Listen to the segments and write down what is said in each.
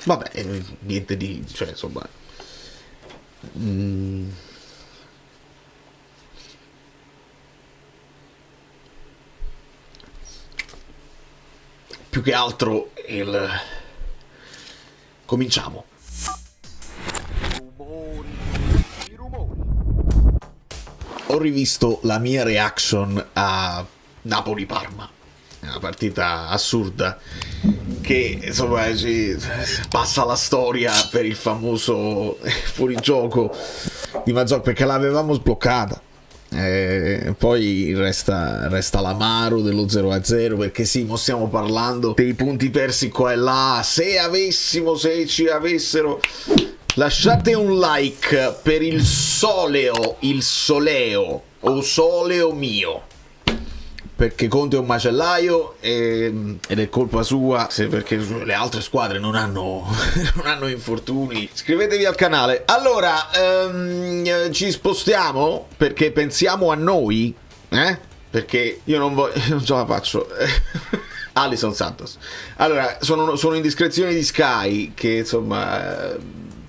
Vabbè, niente di... cioè, insomma... più che altro cominciamo. Ho rivisto la mia reaction a Napoli-Parma, una partita assurda che insomma ci passa alla storia per il famoso fuorigioco di Mazzocchi, perché l'avevamo sbloccata. Poi resta l'amaro dello 0-0, perché sì, mo stiamo parlando dei punti persi qua e là. Se ci avessero, lasciate un like per il soleo o soleo mio, perché Conte è un macellaio ed è colpa sua perché le altre squadre non hanno infortuni. Iscrivetevi al canale. Allora, ci spostiamo perché pensiamo a noi, perché io non ce la faccio. Alisson Santos. Allora, sono indiscrezioni di Sky che insomma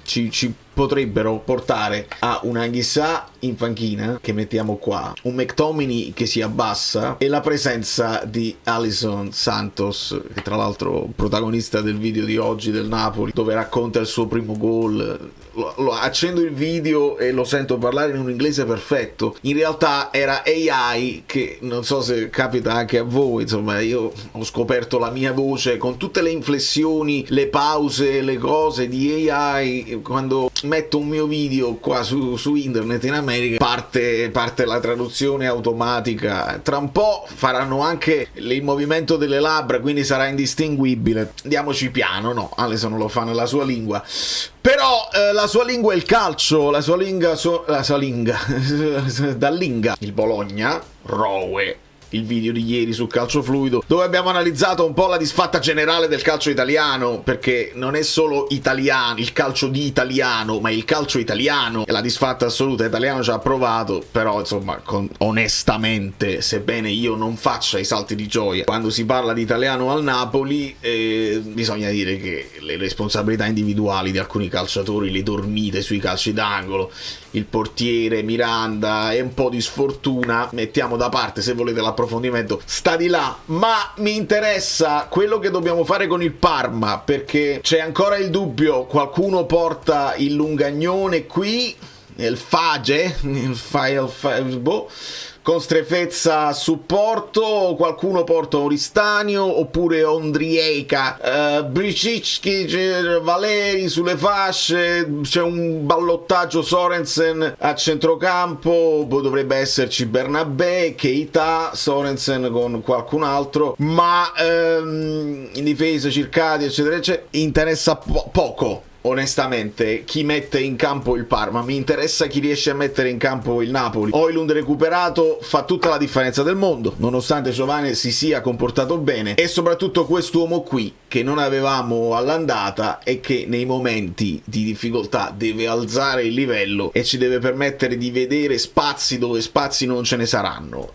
ci potrebbero portare a una Anghissà in panchina che mettiamo qua, un McTominay che si abbassa e la presenza di Alisson Santos, che tra l'altro protagonista del video di oggi del Napoli, dove racconta il suo primo gol. Accendo il video e lo sento parlare in un inglese perfetto. In realtà era AI, che non so se capita anche a voi, insomma io ho scoperto la mia voce con tutte le inflessioni, le pause, le cose di AI. Quando metto un mio video qua su internet in America parte la traduzione automatica. Tra un po' faranno anche il movimento delle labbra, quindi sarà indistinguibile. Andiamoci piano, no, Alisson lo fa nella sua lingua, però la sua lingua è il calcio, la sua lingua dall'Inga, il Bologna, Rowe. Il video di ieri sul calcio fluido, dove abbiamo analizzato un po' la disfatta generale del calcio italiano, perché non è solo italiano, il calcio di italiano, ma il calcio italiano, e la disfatta assoluta italiano ci ha provato. Però insomma, onestamente, sebbene io non faccia i salti di gioia quando si parla di italiano al Napoli, bisogna dire che le responsabilità individuali di alcuni calciatori, le dormite sui calci d'angolo, il portiere Miranda e un po' di sfortuna, mettiamo da parte, se volete l'approfondimento sta di là. Ma mi interessa quello che dobbiamo fare con il Parma, perché c'è ancora il dubbio: qualcuno porta il Lungagnone qui, il Fage, con Strefezza a supporto, qualcuno porta Oristanio oppure Ondrieka, Bricicchi, Valeri sulle fasce, c'è un ballottaggio Sorensen a centrocampo, poi dovrebbe esserci Bernabé, Keita, Sorensen con qualcun altro, ma in difesa Circadi eccetera eccetera. Interessa poco onestamente chi mette in campo il Parma. Mi interessa chi riesce a mettere in campo il Napoli. Højlund recuperato fa tutta la differenza del mondo, nonostante Giovane si sia comportato bene, e soprattutto quest'uomo qui che non avevamo all'andata e che nei momenti di difficoltà deve alzare il livello e ci deve permettere di vedere spazi dove spazi non ce ne saranno.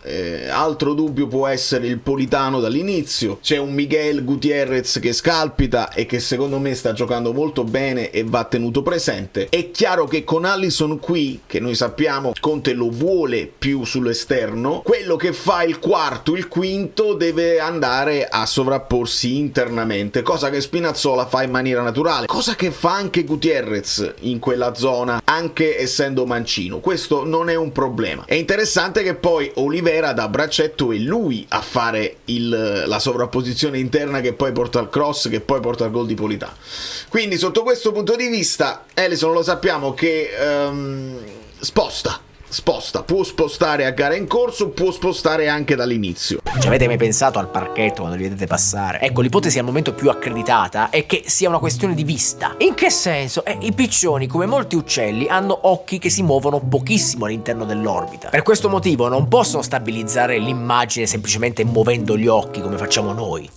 Altro dubbio può essere il Politano dall'inizio. C'è un Miguel Gutiérrez che scalpita e che secondo me sta giocando molto bene e va tenuto presente. È chiaro che con Alisson qui, che noi sappiamo Conte lo vuole più sull'esterno, quello che fa il quarto, il quinto deve andare a sovrapporsi internamente, cosa che Spinazzola fa in maniera naturale, cosa che fa anche Gutiérrez in quella zona, anche essendo mancino. Questo non è un problema. È interessante che poi Olivera da braccetto è lui a fare la sovrapposizione interna che poi porta al cross, che poi porta al gol di Politano. Quindi sotto questo punto di vista Alisson lo sappiamo che sposta, può spostare a gara in corso, può spostare anche dall'inizio. Ci avete mai pensato al parchetto quando li vedete passare? Ecco, l'ipotesi al momento più accreditata è che sia una questione di vista. In che senso? I piccioni, come molti uccelli, hanno occhi che si muovono pochissimo all'interno dell'orbita. Per questo motivo non possono stabilizzare l'immagine semplicemente muovendo gli occhi come facciamo noi.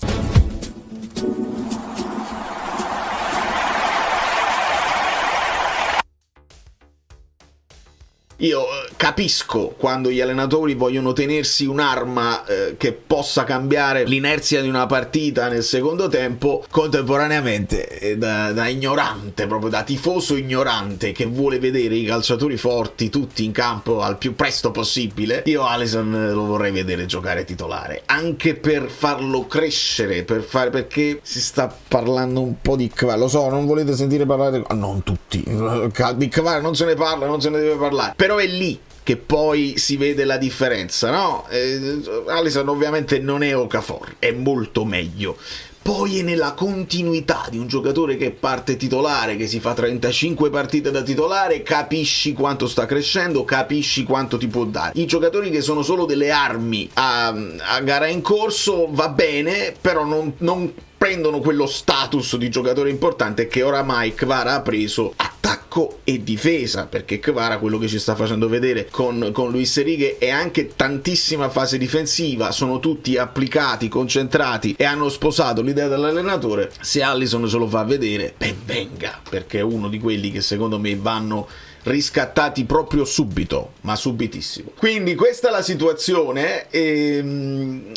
Io capisco quando gli allenatori vogliono tenersi un'arma che possa cambiare l'inerzia di una partita nel secondo tempo. Contemporaneamente, da ignorante, proprio da tifoso ignorante che vuole vedere i calciatori forti tutti in campo al più presto possibile, io Alisson lo vorrei vedere giocare titolare, anche per farlo crescere, perché si sta parlando un po' di Kvara. Lo so, non volete sentire parlare, non tutti, di Kvara non se ne parla, non se ne deve parlare, però è lì che poi si vede la differenza, no? Alisson ovviamente non è Okafor, è molto meglio. Poi è nella continuità di un giocatore che parte titolare, che si fa 35 partite da titolare, capisci quanto sta crescendo, capisci quanto ti può dare. I giocatori che sono solo delle armi a gara in corso va bene, però non prendono quello status di giocatore importante che oramai Kvara ha preso, attacco e difesa, perché Kvara, quello che ci sta facendo vedere con Luis Enrique, è anche tantissima fase difensiva, sono tutti applicati, concentrati e hanno sposato l'idea dell'allenatore. Se Alisson ce lo fa vedere, ben venga, perché è uno di quelli che secondo me vanno riscattati proprio subito, ma subitissimo. Quindi questa è la situazione,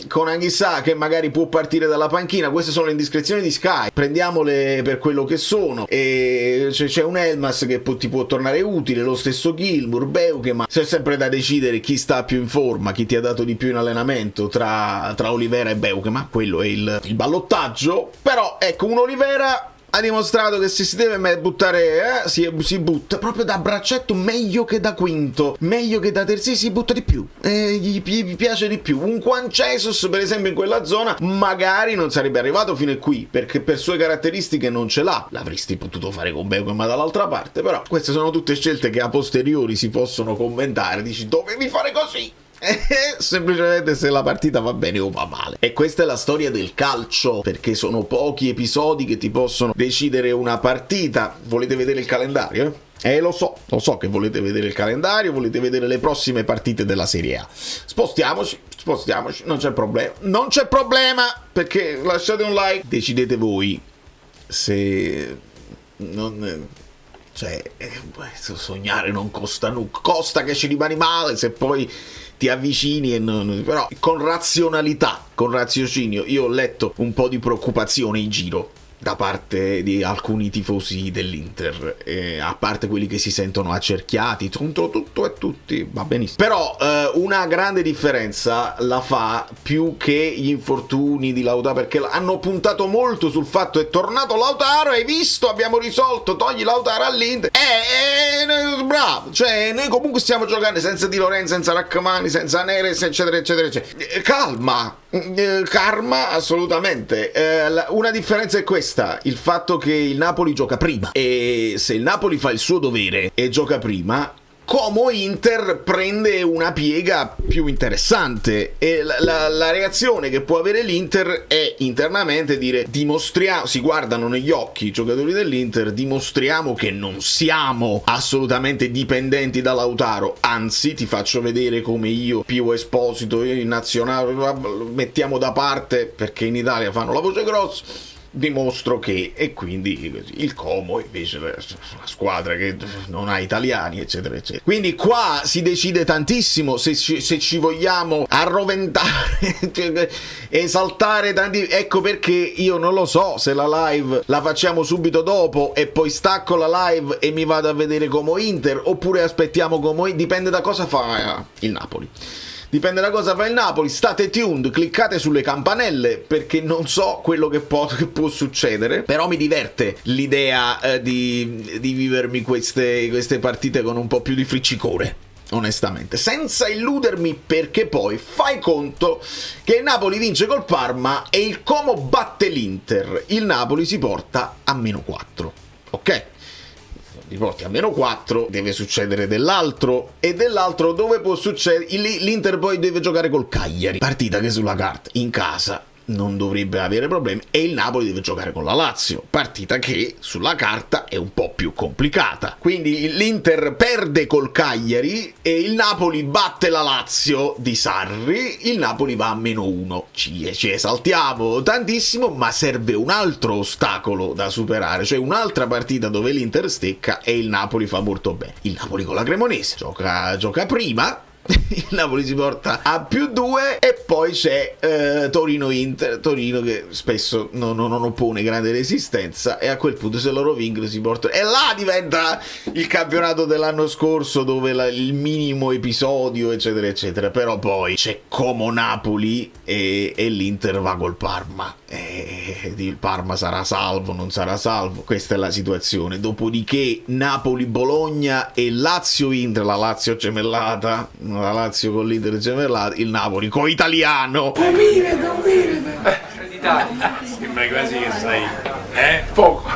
con Anguissa che magari può partire dalla panchina. Queste sono le indiscrezioni di Sky, prendiamole per quello che sono, e c'è un Elmas che ti può tornare utile, lo stesso Gilmour, Beuke, ma c'è sempre da decidere chi sta più in forma, chi ti ha dato di più in allenamento tra Olivera e Beuke, ma quello è il ballottaggio. Però ecco, un Olivera ha dimostrato che se si deve buttare, si butta proprio da braccetto, meglio che da quinto, meglio che da terzino, si butta di più, gli piace di più. Un Juan Jesus per esempio in quella zona magari non sarebbe arrivato fino a qui, perché per sue caratteristiche non ce l'ha. L'avresti potuto fare con Beuke ma dall'altra parte, però queste sono tutte scelte che a posteriori si possono commentare, dici dovevi fare così, semplicemente se la partita va bene o va male. E questa è la storia del calcio, perché sono pochi episodi che ti possono decidere una partita. Volete vedere il calendario? Lo so che volete vedere il calendario, volete vedere le prossime partite della Serie A. Spostiamoci, non c'è problema, perché lasciate un like, decidete voi se non... Cioè, sognare non costa nulla, costa che ci rimani male se poi ti avvicini però con razionalità, con raziocinio. Io ho letto un po' di preoccupazione in giro da parte di alcuni tifosi dell'Inter, a parte quelli che si sentono accerchiati contro tutto e tutti, va benissimo. Però una grande differenza la fa più che gli infortuni di Lautaro, perché hanno puntato molto sul fatto è tornato Lautaro, hai visto, abbiamo risolto, togli Lautaro all'Inter, bravo, cioè noi comunque stiamo giocando senza Di Lorenzo, senza Rachmani, senza Neres, eccetera eccetera eccetera. Calma, assolutamente. Una differenza è questa: il fatto che il Napoli gioca prima, e se il Napoli fa il suo dovere e gioca prima, Como Inter prende una piega più interessante, e la reazione che può avere l'Inter è internamente dire dimostriamo, si guardano negli occhi i giocatori dell'Inter, dimostriamo che non siamo assolutamente dipendenti da Lautaro, anzi ti faccio vedere come io, Pio Esposito, io in nazionale mettiamo da parte perché in Italia fanno la voce grossa, dimostro che, e quindi il Como invece è una squadra che non ha italiani, eccetera eccetera. Quindi qua si decide tantissimo se ci vogliamo arroventare esaltare tanti. Ecco perché io non lo so se la live la facciamo subito dopo e poi stacco la live e mi vado a vedere Como Inter, oppure aspettiamo Como, dipende da cosa fa il Napoli. Dipende da cosa fa il Napoli, state tuned, cliccate sulle campanelle perché non so quello che può succedere, però mi diverte l'idea di vivermi queste partite con un po' più di friccicore, onestamente, senza illudermi, perché poi fai conto che il Napoli vince col Parma e il Como batte l'Inter, il Napoli si porta a -4, ok? Li porti a -4, deve succedere dell'altro, e dell'altro dove può succedere l'Inter poi deve giocare col Cagliari, partita che sulla carta in casa non dovrebbe avere problemi, e il Napoli deve giocare con la Lazio, partita che sulla carta è un po' più complicata. Quindi l'Inter perde col Cagliari e il Napoli batte la Lazio di Sarri, il Napoli va a -1. Ci esaltiamo tantissimo, ma serve un altro ostacolo da superare, cioè un'altra partita dove l'Inter stecca e il Napoli fa molto bene. Il Napoli con la Cremonese gioca prima, il Napoli si porta a +2 e poi c'è Torino-Inter, Torino che spesso non oppone grande resistenza, e a quel punto se loro vincono si portano, e là diventa il campionato dell'anno scorso dove il minimo episodio eccetera eccetera. Però poi c'è Como Napoli e l'Inter va col Parma, e il Parma sarà salvo, non sarà salvo, questa è la situazione. Dopodiché Napoli-Bologna e Lazio-Inter, la Lazio gemellata, la Lazio con l'Inter gemellato, il Napoli con Italiano. D'Italia. Sembra quasi che sei poco.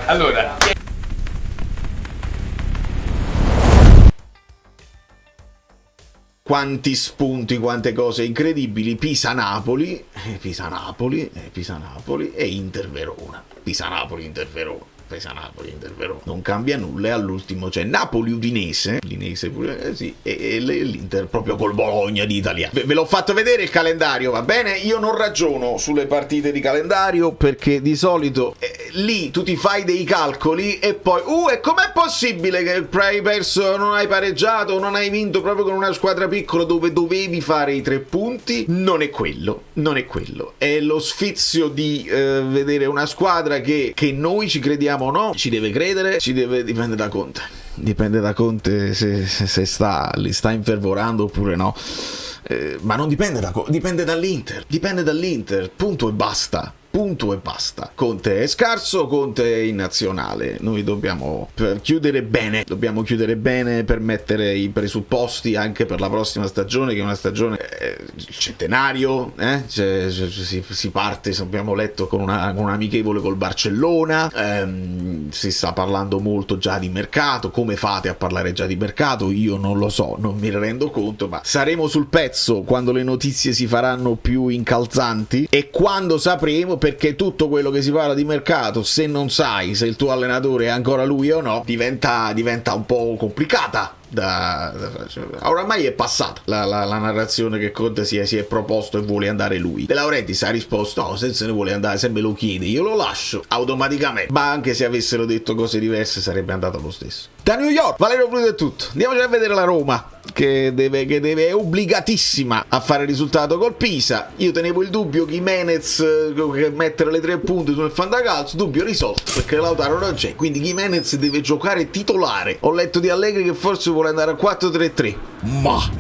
Allora, quanti spunti, quante cose incredibili. Pisa-Napoli e Inter-Verona. Pisa-Napoli, Inter-Verona. Non cambia nulla, e all'ultimo c'è Napoli-Udinese, pure, sì, e l'Inter proprio col Bologna di Italiano. Ve l'ho fatto vedere il calendario, va bene? Io non ragiono sulle partite di calendario perché di solito lì tu ti fai dei calcoli e poi e com'è possibile che hai perso, non hai pareggiato, non hai vinto proprio con una squadra piccola dove dovevi fare i 3 punti? Non è quello, è lo sfizio di vedere una squadra che noi ci crediamo o no, ci deve credere, dipende da Conte se li sta infervorando oppure no, ma non dipende dipende dall'Inter, punto e basta. Conte è scarso, Conte è in nazionale. Noi dobbiamo chiudere bene per mettere i presupposti anche per la prossima stagione, che è una stagione centenario, si parte, abbiamo letto, con un amichevole col Barcellona, si sta parlando molto già di mercato. Come fate a parlare già di mercato? Io non lo so, non mi rendo conto, ma saremo sul pezzo quando le notizie si faranno più incalzanti e quando sapremo, perché tutto quello che si parla di mercato, se non sai se il tuo allenatore è ancora lui o no, diventa un po' complicata. Oramai è passata la narrazione che Conte si è proposto e vuole andare lui. De Laurentiis ha risposto: no, se se ne vuole andare, se me lo chiede io lo lascio automaticamente. Ma anche se avessero detto cose diverse sarebbe andato lo stesso. Da New York, Valerio Pluto è tutto. Andiamoci a vedere la Roma, che è obbligatissima a fare risultato col Pisa. Io tenevo il dubbio Gimenez mettere le 3 punti sul fantacalcio, dubbio risolto perché Lautaro non c'è, quindi Gimenez deve giocare titolare. Ho letto di Allegri che forse vuole andare a 4-3-3, ma